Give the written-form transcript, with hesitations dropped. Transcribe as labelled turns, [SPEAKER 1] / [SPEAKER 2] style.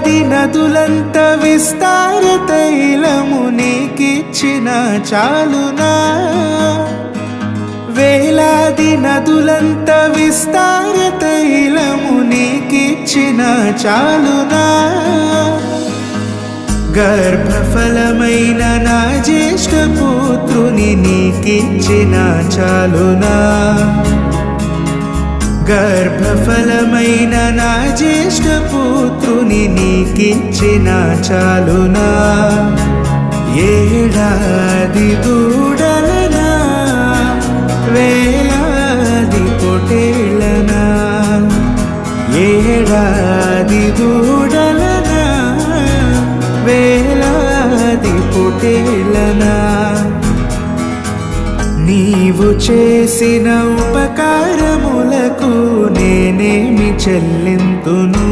[SPEAKER 1] వేలాది నదులంత విస్తార తైలము నీకిచ్చిన చాలునా వేలాది నదులంత విస్తార తైలము నీకిచ్చిన చాలునా గర్భఫలమైన నా జ్యేష్ఠ పుత్రుని నీకిచ్చిన చాలునా గర్భఫలమైన నా జ్యేష్ఠ పుత్రుని నీకిచ్చిన చాలునా ఏడాది దూడలనా వేలాది పొటేళ్ళనా ఏడాది దూడలనా వేలాది పొటేళ్ళనా నీవు చేసిన ఉపకారములకు నేనేమి చెల్లింతును